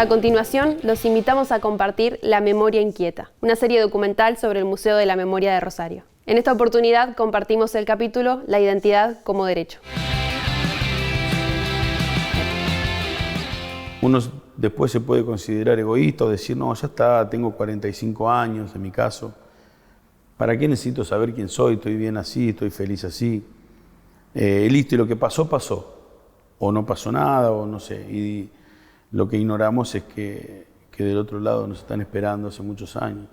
A continuación, los invitamos a compartir La Memoria Inquieta, una serie documental sobre el Museo de la Memoria de Rosario. En esta oportunidad compartimos el capítulo La identidad como derecho. Uno después se puede considerar egoísta o decir, no, ya está, tengo 45 años en mi caso. ¿Para qué necesito saber quién soy? Estoy bien así, estoy feliz así. Listo, y lo que pasó, pasó. O no pasó nada, o no sé. Y lo que ignoramos es que del otro lado nos están esperando hace muchos años,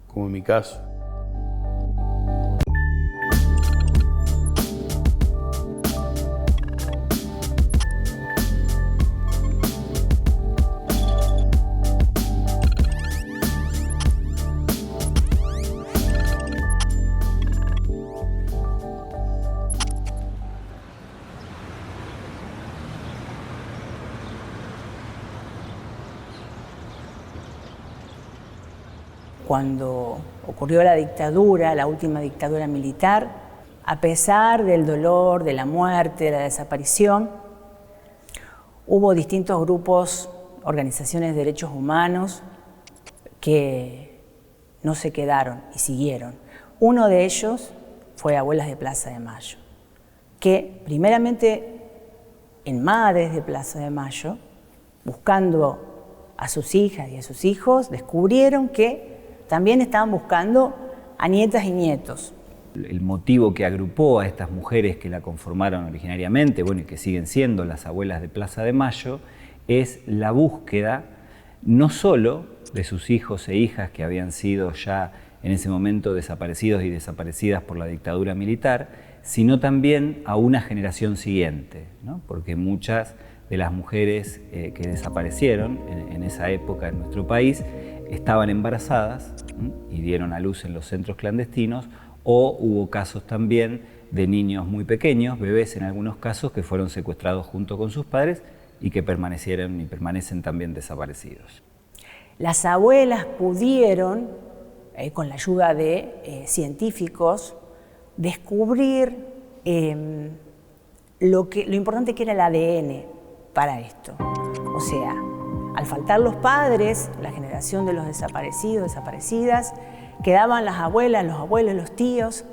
como en mi caso. Cuando ocurrió la dictadura, la última dictadura militar, a pesar del dolor, de la muerte, de la desaparición, hubo distintos grupos, organizaciones de derechos humanos que no se quedaron y siguieron. Uno de ellos fue Abuelas de Plaza de Mayo, que primeramente en Madres de Plaza de Mayo, buscando a sus hijas y a sus hijos, descubrieron que también estaban buscando a nietas y nietos. El motivo que agrupó a estas mujeres que la conformaron originariamente, bueno, y que siguen siendo las Abuelas de Plaza de Mayo, es la búsqueda no solo de sus hijos e hijas que habían sido ya en ese momento desaparecidos y desaparecidas por la dictadura militar, sino también a una generación siguiente, ¿no? Porque muchas de las mujeres que desaparecieron en esa época en nuestro país estaban embarazadas y dieron a luz en los centros clandestinos, o hubo casos también de niños muy pequeños, bebés en algunos casos, que fueron secuestrados junto con sus padres y que permanecieron y permanecen también desaparecidos. Las abuelas pudieron, con la ayuda de científicos, descubrir lo importante que era el ADN para esto. O sea, al faltar los padres, la generación de los desaparecidos, desaparecidas, quedaban las abuelas, los abuelos, los tíos,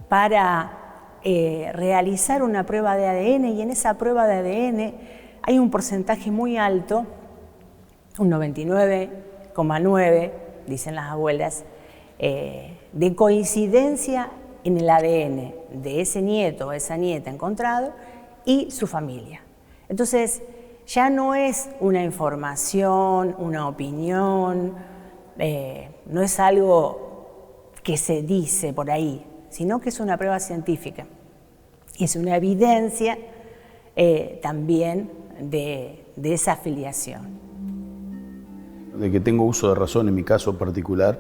para realizar una prueba de ADN, y en esa prueba de ADN hay un porcentaje muy alto, un 99,9, dicen las abuelas, de coincidencia en el ADN de ese nieto o esa nieta encontrado y su familia. Entonces, ya no es una información, una opinión, no es algo que se dice por ahí, sino que es una prueba científica. Y es una evidencia también de esa afiliación. De que tengo uso de razón en mi caso particular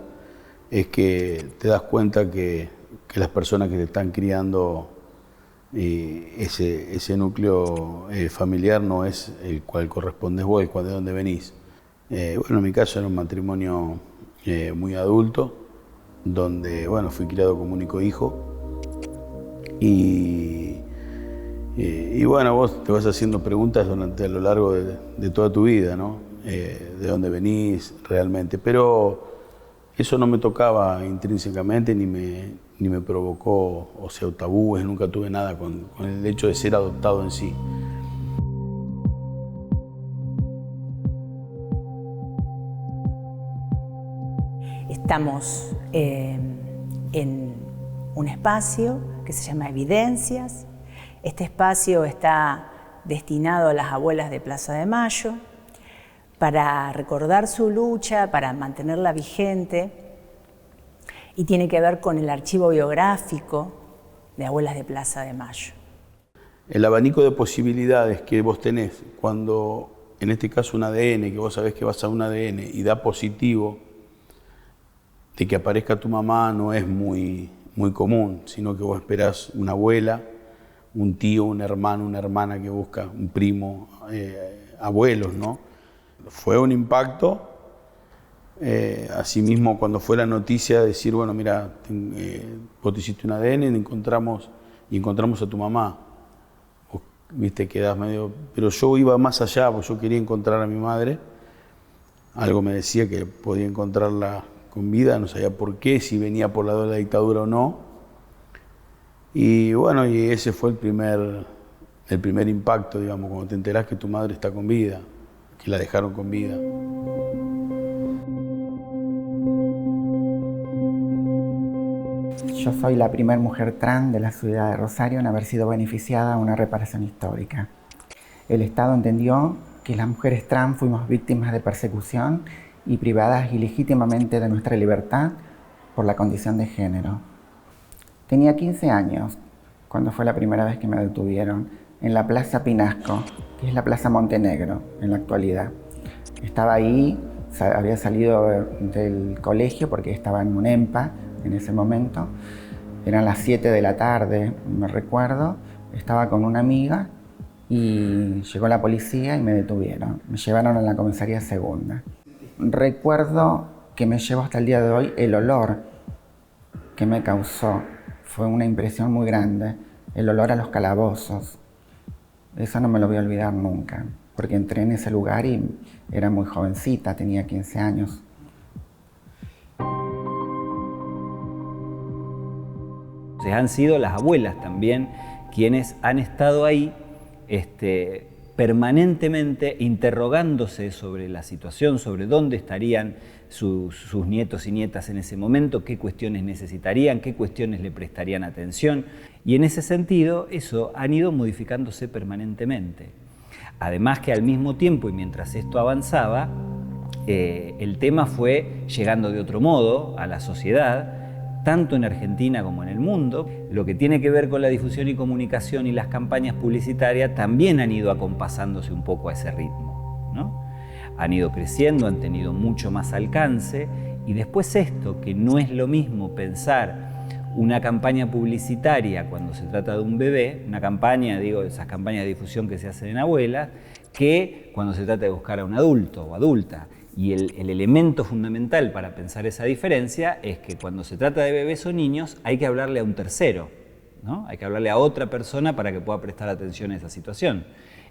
es que te das cuenta que las personas que te están criando ese núcleo familiar no es el cual correspondes vos, el cual de dónde venís. Bueno, en mi caso era un matrimonio muy adulto, donde bueno, fui criado como único hijo. Y bueno, vos te vas haciendo preguntas a lo largo de toda tu vida, ¿no? De dónde venís realmente, pero eso no me tocaba intrínsecamente ni me provocó, o sea, tabúes, nunca tuve nada con el hecho de ser adoptado en sí. Estamos en un espacio que se llama Evidencias. Este espacio está destinado a las abuelas de Plaza de Mayo para recordar su lucha, para mantenerla vigente, y tiene que ver con el archivo biográfico de Abuelas de Plaza de Mayo. El abanico de posibilidades que vos tenés cuando, en este caso, un ADN, que vos sabés que vas a un ADN y da positivo, de que aparezca tu mamá no es muy común, sino que vos esperás una abuela, un tío, un hermano, una hermana que busca, un primo, abuelos, ¿no? Fue un impacto. Asimismo, cuando fue la noticia de decir, bueno, mira, vos te hiciste un ADN y encontramos a tu mamá. Viste, quedás medio... Pero yo iba más allá, porque yo quería encontrar a mi madre. algo me decía que podía encontrarla con vida, no sabía por qué, si venía por la de la dictadura o no. Y bueno, y ese fue el primer impacto, digamos, cuando te enterás que tu madre está con vida, que la dejaron con vida. Yo soy la primera mujer trans de la ciudad de Rosario en haber sido beneficiada de una reparación histórica. El Estado entendió que las mujeres trans fuimos víctimas de persecución y privadas ilegítimamente de nuestra libertad por la condición de género. Tenía 15 años cuando fue la primera vez que me detuvieron en la Plaza Pinasco, que es la Plaza Montenegro en la actualidad. Estaba ahí, había salido del colegio porque estaba en UNEMPA en ese momento. Eran las 7 de la tarde, me recuerdo. Estaba con una amiga y llegó la policía y me detuvieron. Me llevaron a la comisaría segunda. Recuerdo que me llevo hasta el día de hoy el olor que me causó. Fue una impresión muy grande, el olor a los calabozos. Eso no me lo voy a olvidar nunca, porque entré en ese lugar y era muy jovencita, tenía 15 años. Han sido las abuelas también quienes han estado ahí permanentemente interrogándose sobre la situación, sobre dónde estarían sus nietos y nietas en ese momento, qué cuestiones necesitarían, qué cuestiones le prestarían atención. Y en ese sentido, eso han ido modificándose permanentemente. Además que al mismo tiempo, y mientras esto avanzaba, el tema fue llegando de otro modo a la sociedad, tanto en Argentina como en el mundo. Lo que tiene que ver con la difusión y comunicación y las campañas publicitarias también han ido acompasándose un poco a ese ritmo, ¿no? Han ido creciendo, han tenido mucho más alcance, y después esto, que no es lo mismo pensar una campaña publicitaria cuando se trata de un bebé, una campaña, digo, esas campañas de difusión que se hacen en abuelas, que cuando se trata de buscar a un adulto o adulta. Y el elemento fundamental para pensar esa diferencia es que cuando se trata de bebés o niños hay que hablarle a un tercero, ¿no? Hay que hablarle a otra persona para que pueda prestar atención a esa situación.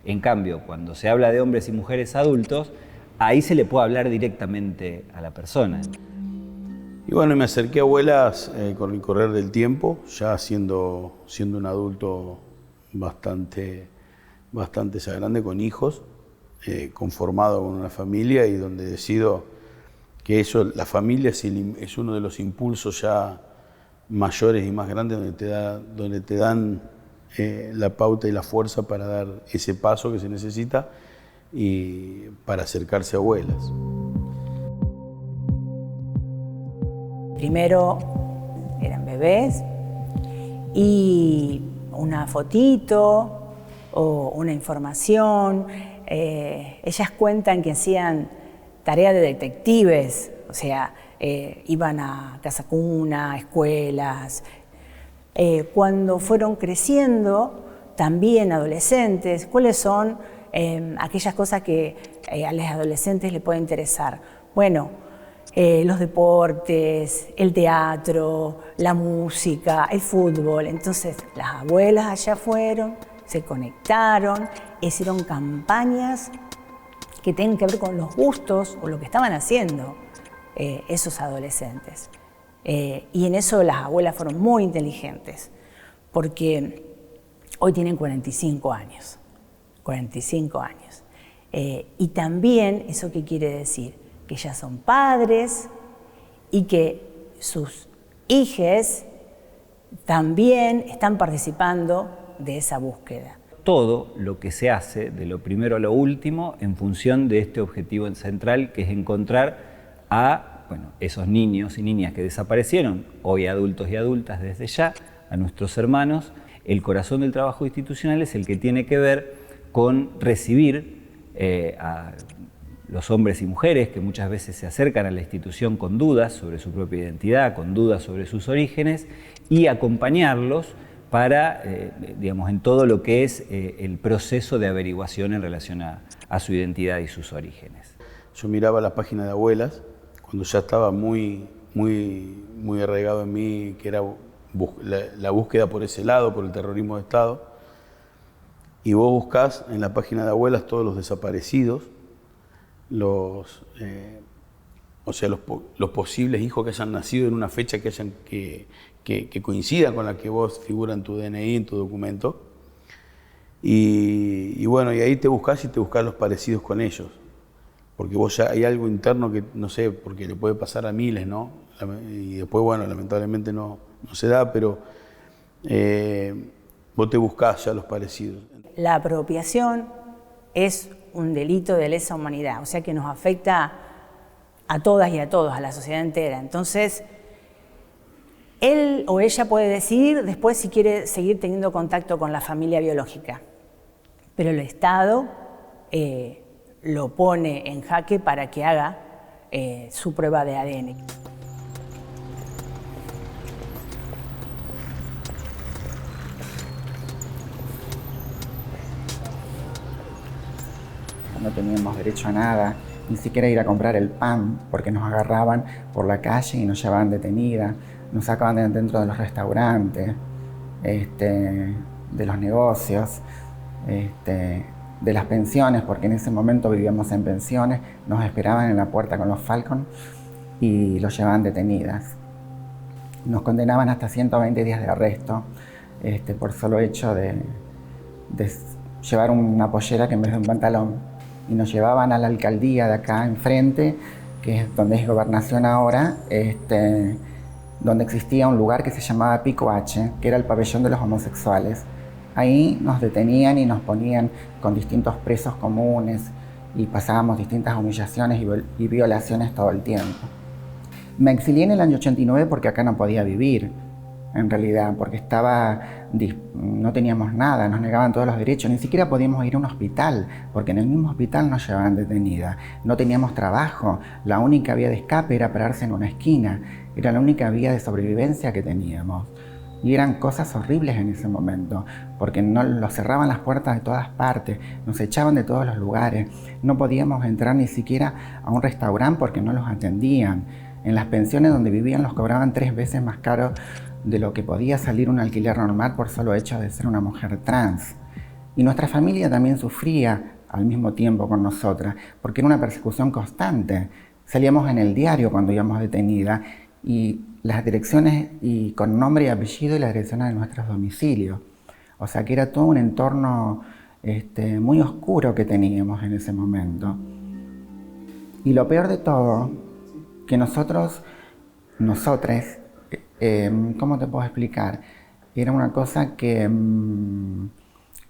En cambio, cuando se habla de hombres y mujeres adultos, ahí se le puede hablar directamente a la persona. Y bueno, me acerqué a abuelas con el correr del tiempo, ya siendo un adulto bastante ya grande, con hijos. Conformado con una familia y donde decido que eso, la familia es uno de los impulsos ya mayores y más grandes donde te dan la pauta y la fuerza para dar ese paso que se necesita y para acercarse a abuelas. Primero eran bebés y una fotito o una información. Ellas cuentan que hacían tarea de detectives, o sea, iban a casa cuna, escuelas. Cuando fueron creciendo, también adolescentes, ¿cuáles son aquellas cosas que a los adolescentes les puede interesar? Bueno, los deportes, el teatro, la música, el fútbol. Entonces, las abuelas allá fueron, se conectaron, hicieron campañas que tienen que ver con los gustos o lo que estaban haciendo esos adolescentes. Y en eso las abuelas fueron muy inteligentes, porque hoy tienen 45 años. 45 años. Y también, ¿eso qué quiere decir? Que ya son padres y que sus hijes también están participando de esa búsqueda. Todo lo que se hace, de lo primero a lo último, en función de este objetivo central, que es encontrar a esos niños y niñas que desaparecieron, hoy adultos y adultas desde ya, a nuestros hermanos. El corazón del trabajo institucional es el que tiene que ver con recibir a los hombres y mujeres que muchas veces se acercan a la institución con dudas sobre su propia identidad, con dudas sobre sus orígenes, y acompañarlos para, en todo lo que es el proceso de averiguación en relación a su identidad y sus orígenes. Yo miraba la página de abuelas, cuando ya estaba muy arraigado en mí, que era la búsqueda por ese lado, por el terrorismo de Estado, y vos buscás en la página de abuelas todos los desaparecidos, los posibles hijos que hayan nacido en una fecha que coincida con la que vos figura en tu DNI, en tu documento. Y bueno, y ahí te buscás los parecidos con ellos. Porque vos ya hay algo interno que, no sé, porque le puede pasar a miles, ¿no? Y después, bueno, lamentablemente no se da, pero vos te buscás ya los parecidos. La apropiación es un delito de lesa humanidad, o sea que nos afecta a todas y a todos, a la sociedad entera. Entonces, él o ella puede decidir después si quiere seguir teniendo contacto con la familia biológica, pero el Estado lo pone en jaque para que haga su prueba de ADN. No teníamos derecho a nada, ni siquiera ir a comprar el pan, porque nos agarraban por la calle y nos llevaban detenidas, nos sacaban de dentro de los restaurantes, de los negocios, de las pensiones, porque en ese momento vivíamos en pensiones, nos esperaban en la puerta con los Falcon y los llevaban detenidas. Nos condenaban hasta 120 días de arresto por solo hecho de llevar una pollera que en vez de un pantalón. Y nos llevaban a la alcaldía de acá enfrente, que es donde es Gobernación ahora, donde existía un lugar que se llamaba Pico H, que era el pabellón de los homosexuales. Ahí nos detenían y nos ponían con distintos presos comunes y pasábamos distintas humillaciones y violaciones todo el tiempo. Me exilié en el año 89 porque acá no podía vivir, en realidad, porque no teníamos nada, nos negaban todos los derechos, ni siquiera podíamos ir a un hospital, porque en el mismo hospital nos llevaban detenida. No teníamos trabajo, la única vía de escape era pararse en una esquina, era la única vía de sobrevivencia que teníamos. Y eran cosas horribles en ese momento, porque nos cerraban las puertas de todas partes, nos echaban de todos los lugares, no podíamos entrar ni siquiera a un restaurante porque no los atendían. En las pensiones donde vivían los cobraban 3 veces más caro de lo que podía salir un alquiler normal por solo hecho de ser una mujer trans. Y nuestra familia también sufría al mismo tiempo con nosotras, porque era una persecución constante. Salíamos en el diario cuando íbamos detenidas y las direcciones y con nombre y apellido y las direcciones de nuestros domicilios. O sea que era todo un entorno muy oscuro que teníamos en ese momento. Y lo peor de todo, que nosotres, ¿cómo te puedo explicar? Era una cosa que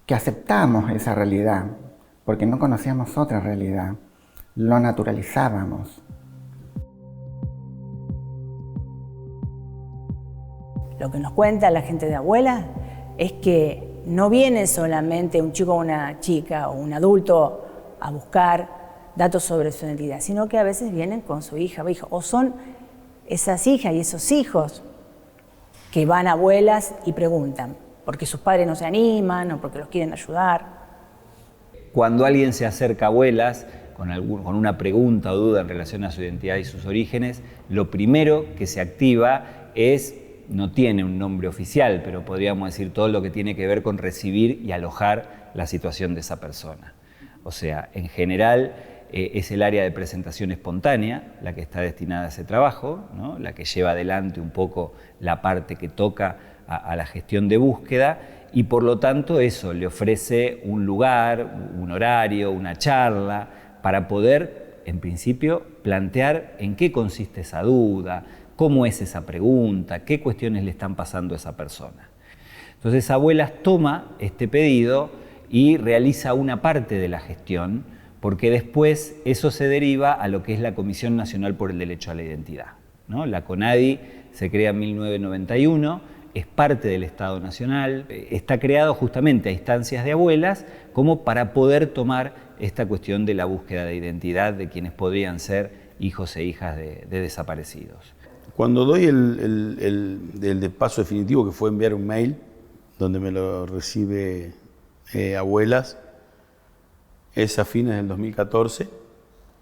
aceptamos esa realidad, porque no conocíamos otra realidad, lo naturalizábamos. Lo que nos cuenta la gente de Abuelas es que no viene solamente un chico o una chica o un adulto a buscar datos sobre su identidad, sino que a veces vienen con su hija o hijo, o son esas hijas y esos hijos que van a Abuelas y preguntan, porque sus padres no se animan o porque los quieren ayudar. Cuando alguien se acerca a Abuelas con una pregunta o duda en relación a su identidad y sus orígenes, lo primero que se activa no tiene un nombre oficial, pero podríamos decir todo lo que tiene que ver con recibir y alojar la situación de esa persona. O sea, en general es el área de presentación espontánea la que está destinada a ese trabajo, ¿no? La que lleva adelante un poco la parte que toca a la gestión de búsqueda y por lo tanto eso le ofrece un lugar, un horario, una charla para poder, en principio, plantear en qué consiste esa duda, cómo es esa pregunta, qué cuestiones le están pasando a esa persona. Entonces Abuelas toma este pedido y realiza una parte de la gestión porque después eso se deriva a lo que es la Comisión Nacional por el Derecho a la Identidad, ¿no? La CONADI se crea en 1991, es parte del Estado Nacional, está creado justamente a instancias de Abuelas como para poder tomar esta cuestión de la búsqueda de identidad de quienes podrían ser hijos e hijas de desaparecidos. Cuando doy el paso definitivo, que fue enviar un mail, donde me lo recibe Abuelas, es a fines del 2014.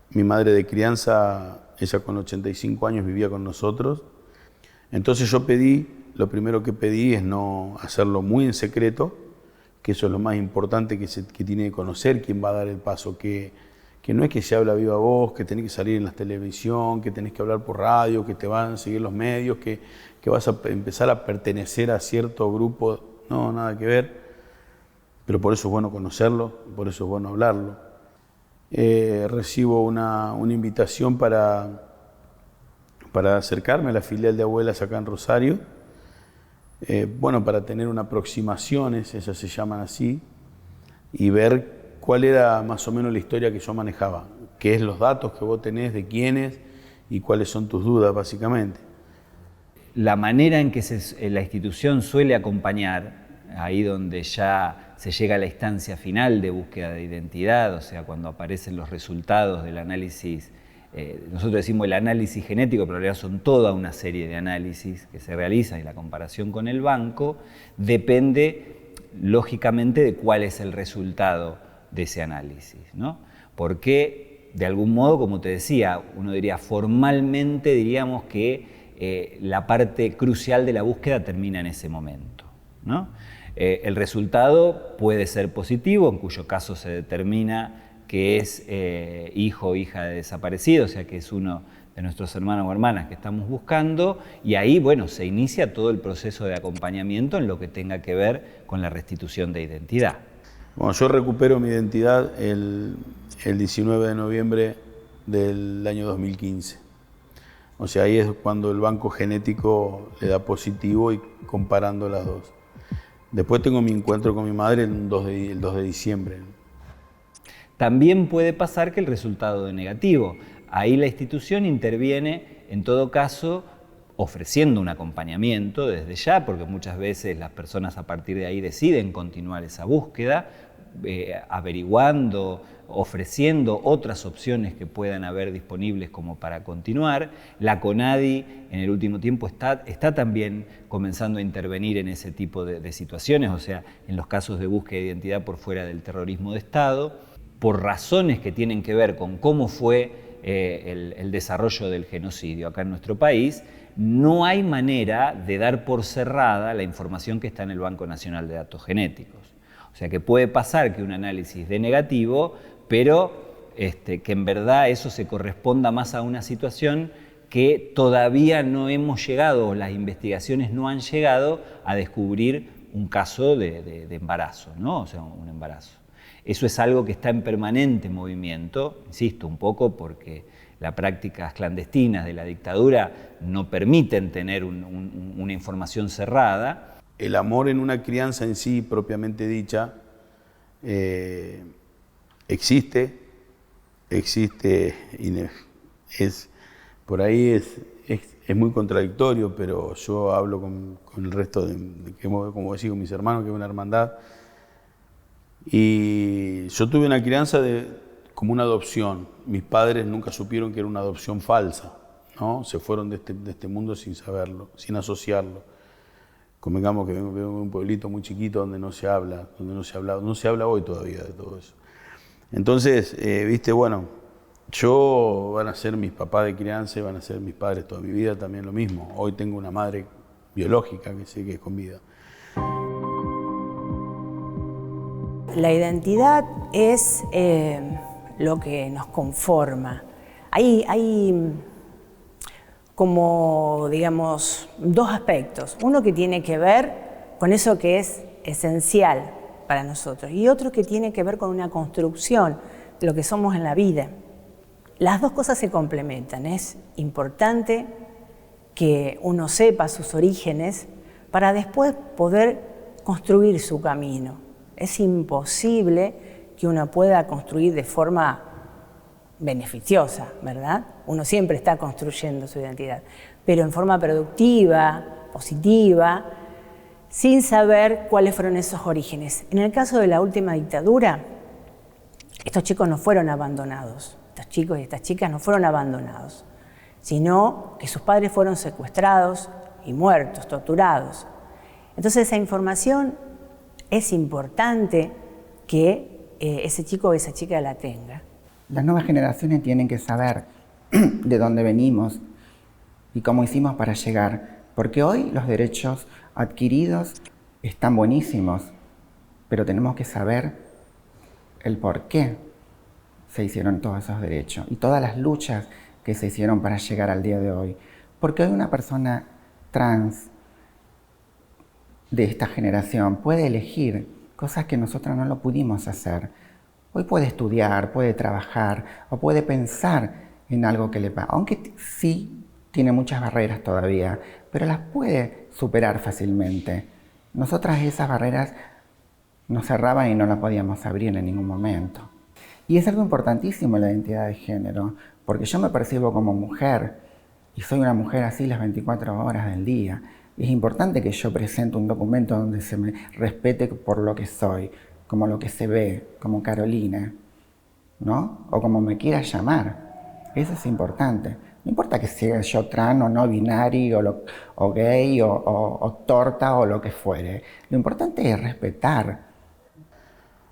Mi madre de crianza, ella con 85 años vivía con nosotros. Entonces yo lo primero que pedí es no hacerlo muy en secreto, que eso es lo más importante que tiene que conocer quién va a dar el paso, qué que no es que se habla a viva voz, que tenés que salir en la televisión, que tenés que hablar por radio, que te van a seguir los medios, que vas a empezar a pertenecer a cierto grupo. No, nada que ver. Pero por eso es bueno conocerlo, por eso es bueno hablarlo. Recibo una invitación para acercarme a la filial de abuelas acá en Rosario. Bueno, para tener una aproximaciones, esas se llaman así, y ver cuál era más o menos la historia que yo manejaba, qué es los datos que vos tenés, de quiénes y cuáles son tus dudas, básicamente. La manera en que la institución suele acompañar, ahí donde ya se llega a la instancia final de búsqueda de identidad, o sea, cuando aparecen los resultados del análisis, nosotros decimos el análisis genético, pero en realidad son toda una serie de análisis que se realizan y la comparación con el banco, depende lógicamente de cuál es el resultado de ese análisis, ¿no? Porque, de algún modo, como te decía, uno diría formalmente, diríamos que la parte crucial de la búsqueda termina en ese momento, ¿no? El resultado puede ser positivo, en cuyo caso se determina que es hijo o hija de desaparecido, o sea que es uno de nuestros hermanos o hermanas que estamos buscando, y ahí, bueno, se inicia todo el proceso de acompañamiento en lo que tenga que ver con la restitución de identidad. Bueno, yo recupero mi identidad el 19 de noviembre del año 2015. O sea, ahí es cuando el banco genético le da positivo y comparando las dos. Después tengo mi encuentro con mi madre el 2 de diciembre. También puede pasar que el resultado es negativo. Ahí la institución interviene, en todo caso, ofreciendo un acompañamiento desde ya, porque muchas veces las personas a partir de ahí deciden continuar esa búsqueda, averiguando, ofreciendo otras opciones que puedan haber disponibles como para continuar. La CONADI en el último tiempo está también comenzando a intervenir en ese tipo de situaciones, o sea, en los casos de búsqueda de identidad por fuera del terrorismo de Estado, por razones que tienen que ver con cómo fue el desarrollo del genocidio acá en nuestro país. No hay manera de dar por cerrada la información que está en el Banco Nacional de Datos Genéticos. O sea que puede pasar que un análisis dé negativo, pero que en verdad eso se corresponda más a una situación que todavía no hemos llegado, o las investigaciones no han llegado a descubrir un caso de embarazo, ¿no? O sea, un embarazo. Eso es algo que está en permanente movimiento, insisto, un poco porque las prácticas clandestinas de la dictadura no permiten tener una información cerrada. El amor en una crianza en sí, propiamente dicha, existe y por ahí es muy contradictorio, pero yo hablo con el resto como decía, con mis hermanos, que es una hermandad. Y yo tuve una crianza como una adopción. Mis padres nunca supieron que era una adopción falsa, ¿no? Se fueron de este mundo sin saberlo, sin asociarlo. Convengamos que vengo de un pueblito muy chiquito donde no se habla hoy todavía de todo eso. Entonces, bueno, van a ser mis papás de crianza y van a ser mis padres toda mi vida también lo mismo. Hoy tengo una madre biológica que sé que es con vida. La identidad es lo que nos conforma. Hay como, digamos, dos aspectos. Uno que tiene que ver con eso que es esencial para nosotros y otro que tiene que ver con una construcción de lo que somos en la vida. Las dos cosas se complementan. Es importante que uno sepa sus orígenes para después poder construir su camino. Es imposible que uno pueda construir de forma beneficiosa, ¿verdad? Uno siempre está construyendo su identidad, pero en forma productiva, positiva, sin saber cuáles fueron esos orígenes. En el caso de la última dictadura, estos chicos no fueron abandonados, estos chicos y estas chicas no fueron abandonados, sino que sus padres fueron secuestrados y muertos, torturados. Entonces esa información es importante que ese chico o esa chica la tenga. Las nuevas generaciones tienen que saber de dónde venimos y cómo hicimos para llegar, porque hoy los derechos adquiridos están buenísimos, pero tenemos que saber el por qué se hicieron todos esos derechos y todas las luchas que se hicieron para llegar al día de hoy. Porque hoy una persona trans de esta generación puede elegir cosas que nosotros no lo pudimos hacer. Hoy puede estudiar, puede trabajar o puede pensar en algo que le pasa, aunque sí tiene muchas barreras todavía, pero las puede superar fácilmente. Nosotras esas barreras nos cerraban y no las podíamos abrir en ningún momento. Y es algo importantísimo la identidad de género, porque yo me percibo como mujer y soy una mujer así las 24 horas del día. Es importante que yo presente un documento donde se me respete por lo que soy, como lo que se ve, como Carolina, ¿no? O como me quiera llamar. Eso es importante. No importa que sea yo trans o no binario o gay o torta o lo que fuere. Lo importante es respetar.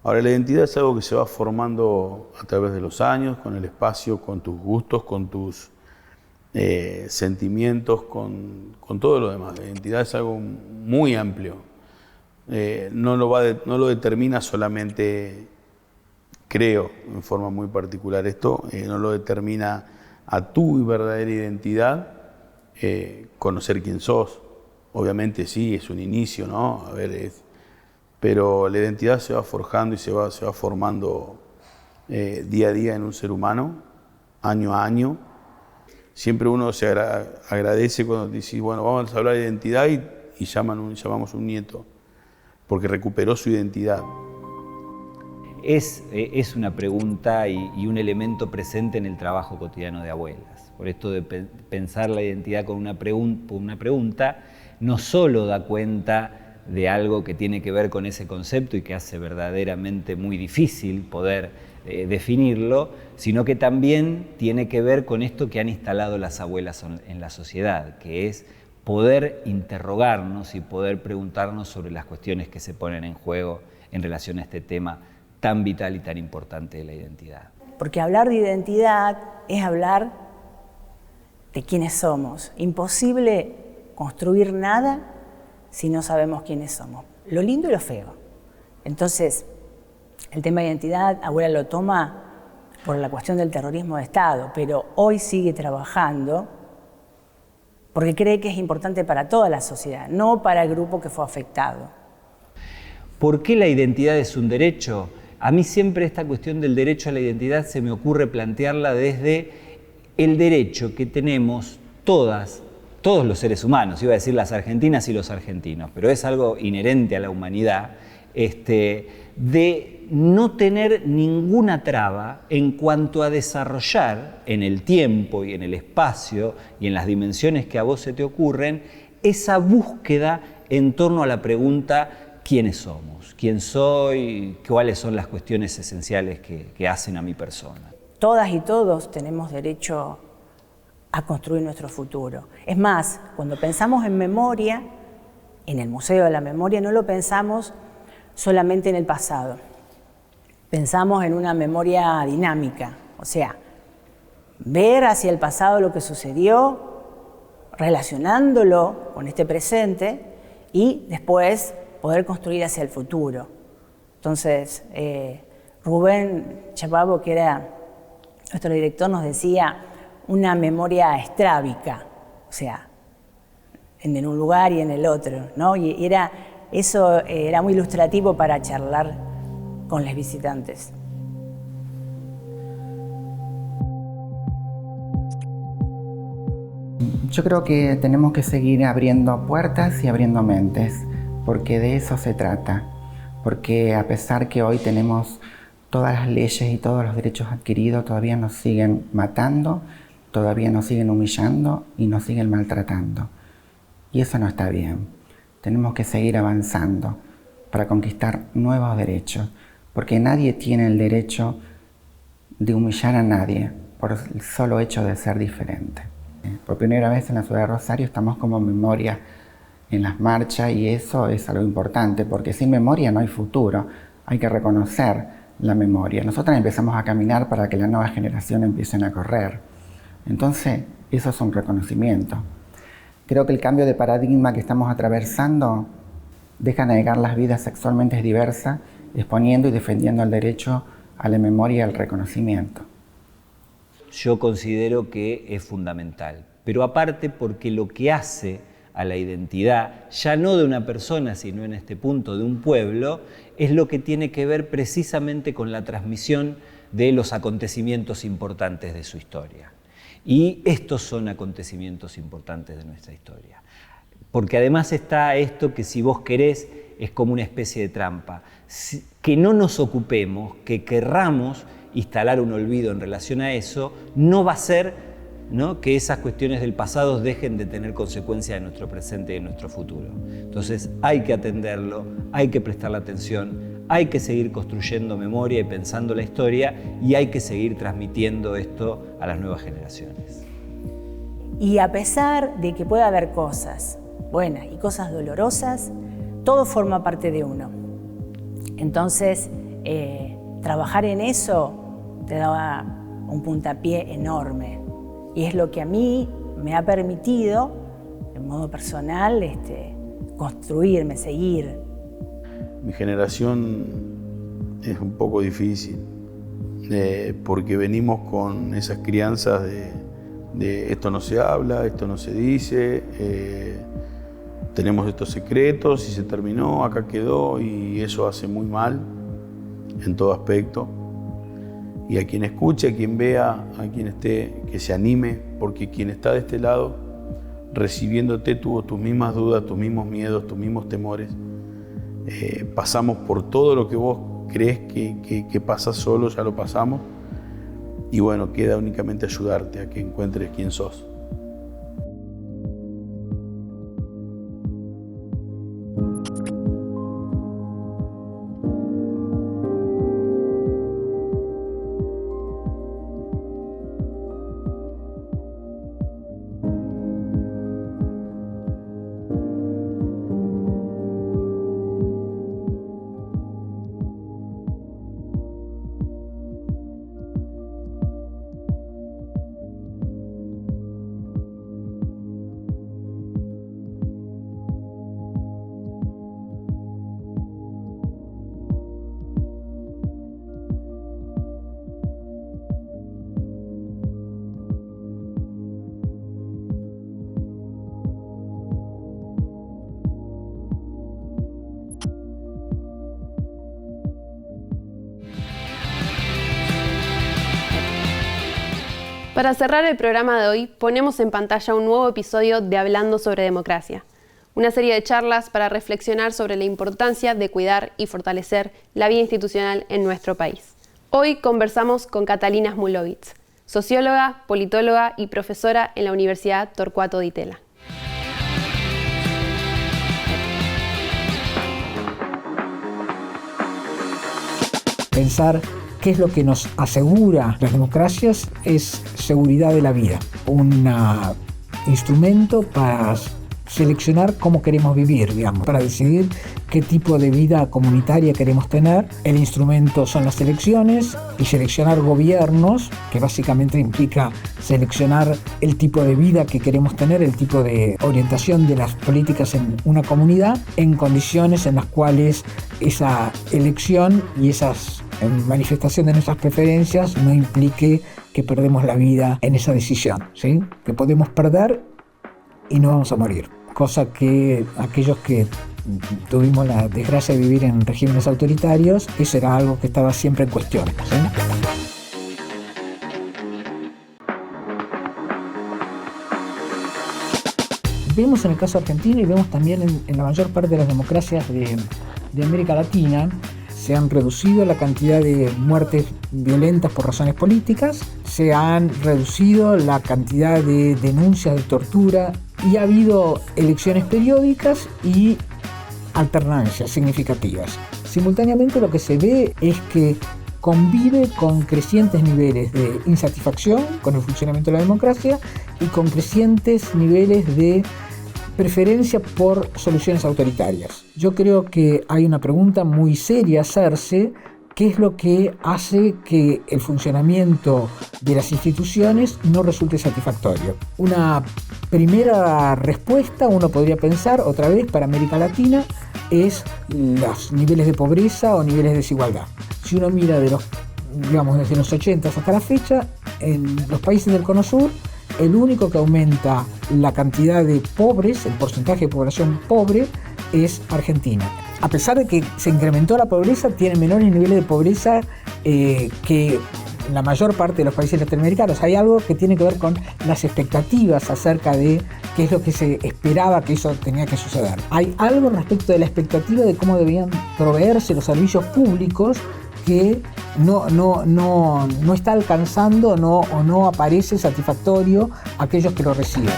Ahora, la identidad es algo que se va formando a través de los años, con el espacio, con tus gustos, con tus sentimientos, con todo lo demás. La identidad es algo muy amplio. No lo determina solamente, creo, en forma muy particular esto, no lo determina a tu verdadera identidad, conocer quién sos. Obviamente sí, es un inicio, ¿no? A ver, pero la identidad se va forjando y se va formando día a día en un ser humano, año a año. Siempre uno se agradece cuando dice, bueno, vamos a hablar de identidad y llamamos un nieto, porque recuperó su identidad. Es una pregunta y un elemento presente en el trabajo cotidiano de abuelas. Por esto de pensar la identidad con una pregunta, no solo da cuenta de algo que tiene que ver con ese concepto y que hace verdaderamente muy difícil poder definirlo, sino que también tiene que ver con esto que han instalado las abuelas en la sociedad, que es poder interrogarnos y poder preguntarnos sobre las cuestiones que se ponen en juego en relación a este tema tan vital y tan importante de la identidad. Porque hablar de identidad es hablar de quiénes somos. Imposible construir nada si no sabemos quiénes somos, lo lindo y lo feo. Entonces, el tema de identidad, abuela lo toma por la cuestión del terrorismo de Estado, pero hoy sigue trabajando porque cree que es importante para toda la sociedad, no para el grupo que fue afectado. ¿Por qué la identidad es un derecho? A mí siempre esta cuestión del derecho a la identidad se me ocurre plantearla desde el derecho que tenemos todos los seres humanos, iba a decir las argentinas y los argentinos, pero es algo inherente a la humanidad, de no tener ninguna traba en cuanto a desarrollar en el tiempo y en el espacio y en las dimensiones que a vos se te ocurren, esa búsqueda en torno a la pregunta ¿quiénes somos? ¿Quién soy? ¿Cuáles son las cuestiones esenciales que hacen a mi persona? Todas y todos tenemos derecho a construir nuestro futuro. Es más, cuando pensamos en memoria, en el Museo de la Memoria, no lo pensamos solamente en el pasado. Pensamos en una memoria dinámica, o sea, ver hacia el pasado lo que sucedió, relacionándolo con este presente y después poder construir hacia el futuro. Entonces, Rubén Chapavo, que era nuestro director, nos decía una memoria estrábica, o sea, en un lugar y en el otro, ¿no? Y eso era muy ilustrativo para charlar con los visitantes. Yo creo que tenemos que seguir abriendo puertas y abriendo mentes, porque de eso se trata. Porque a pesar que hoy tenemos todas las leyes y todos los derechos adquiridos, todavía nos siguen matando, todavía nos siguen humillando y nos siguen maltratando. Y eso no está bien. Tenemos que seguir avanzando para conquistar nuevos derechos, porque nadie tiene el derecho de humillar a nadie por el solo hecho de ser diferente. Por primera vez en la ciudad de Rosario estamos como memoria en las marchas y eso es algo importante, porque sin memoria no hay futuro. Hay que reconocer la memoria. Nosotros empezamos a caminar para que la nueva generación empiecen a correr. Entonces, eso es un reconocimiento. Creo que el cambio de paradigma que estamos atravesando deja negar las vidas sexualmente diversas, exponiendo y defendiendo el derecho a la memoria y al reconocimiento. Yo considero que es fundamental, pero aparte porque lo que hace a la identidad, ya no de una persona, sino en este punto de un pueblo, es lo que tiene que ver precisamente con la transmisión de los acontecimientos importantes de su historia. Y estos son acontecimientos importantes de nuestra historia. Porque además está esto que, si vos querés, es como una especie de trampa. Que no nos ocupemos, que querramos instalar un olvido en relación a eso, no va a ser, ¿no?, que esas cuestiones del pasado dejen de tener consecuencias en nuestro presente y en nuestro futuro. Entonces hay que atenderlo, hay que prestarle atención, hay que seguir construyendo memoria y pensando la historia, y hay que seguir transmitiendo esto a las nuevas generaciones. Y a pesar de que pueda haber cosas buenas y cosas dolorosas, todo forma parte de uno. Entonces, trabajar en eso te daba un puntapié enorme. Y es lo que a mí me ha permitido, en modo personal, construirme, seguir. Mi generación es un poco difícil, porque venimos con esas crianzas de esto no se habla, esto no se dice, tenemos estos secretos y se terminó, acá quedó, y eso hace muy mal en todo aspecto. Y a quien escuche, a quien vea, a quien esté, que se anime, porque quien está de este lado, recibiéndote, tuvo tus mismas dudas, tus mismos miedos, tus mismos temores. Pasamos por todo lo que vos crees que pasa solo, ya lo pasamos. Y bueno, queda únicamente ayudarte a que encuentres quién sos. Para cerrar el programa de hoy, ponemos en pantalla un nuevo episodio de Hablando sobre Democracia, una serie de charlas para reflexionar sobre la importancia de cuidar y fortalecer la vida institucional en nuestro país. Hoy conversamos con Catalina Smulovitz, socióloga, politóloga y profesora en la Universidad Torcuato Di Itela. Pensar qué es lo que nos asegura las democracias es seguridad de la vida, un instrumento para seleccionar cómo queremos vivir, digamos, para decidir qué tipo de vida comunitaria queremos tener. El instrumento son las elecciones y seleccionar gobiernos, que básicamente implica seleccionar el tipo de vida que queremos tener, el tipo de orientación de las políticas en una comunidad, en condiciones en las cuales esa elección y esas manifestación de nuestras preferencias no implique que perdemos la vida en esa decisión, ¿sí? Que podemos perder y no vamos a morir, cosa que aquellos que tuvimos la desgracia de vivir en regímenes autoritarios, eso era algo que estaba siempre en cuestión, ¿sí? Vemos en el caso argentino y vemos también en la mayor parte de las democracias de América Latina, se han reducido la cantidad de muertes violentas por razones políticas, se han reducido la cantidad de denuncias de tortura y ha habido elecciones periódicas y alternancias significativas. Simultáneamente lo que se ve es que convive con crecientes niveles de insatisfacción con el funcionamiento de la democracia y con crecientes niveles de preferencia por soluciones autoritarias. Yo creo que hay una pregunta muy seria a hacerse: ¿qué es lo que hace que el funcionamiento de las instituciones no resulte satisfactorio? Una primera respuesta, uno podría pensar, otra vez para América Latina, es los niveles de pobreza o niveles de desigualdad. Si uno mira de los digamos, desde los 80 hasta la fecha, en los países del Cono Sur, el único que aumenta la cantidad de pobres, el porcentaje de población pobre, es Argentina. A pesar de que se incrementó la pobreza, tiene menores niveles de pobreza que la mayor parte de los países latinoamericanos. Hay algo que tiene que ver con las expectativas acerca de qué es lo que se esperaba que eso tenía que suceder. Hay algo respecto de la expectativa de cómo debían proveerse los servicios públicos que no está alcanzando o no aparece satisfactorio a aquellos que lo reciben.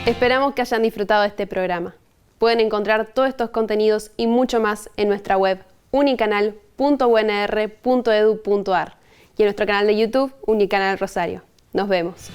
Esperamos que hayan disfrutado de este programa. Pueden encontrar todos estos contenidos y mucho más en nuestra web unicanal.unr.edu.ar y en nuestro canal de YouTube Unicanal Rosario. Nos vemos.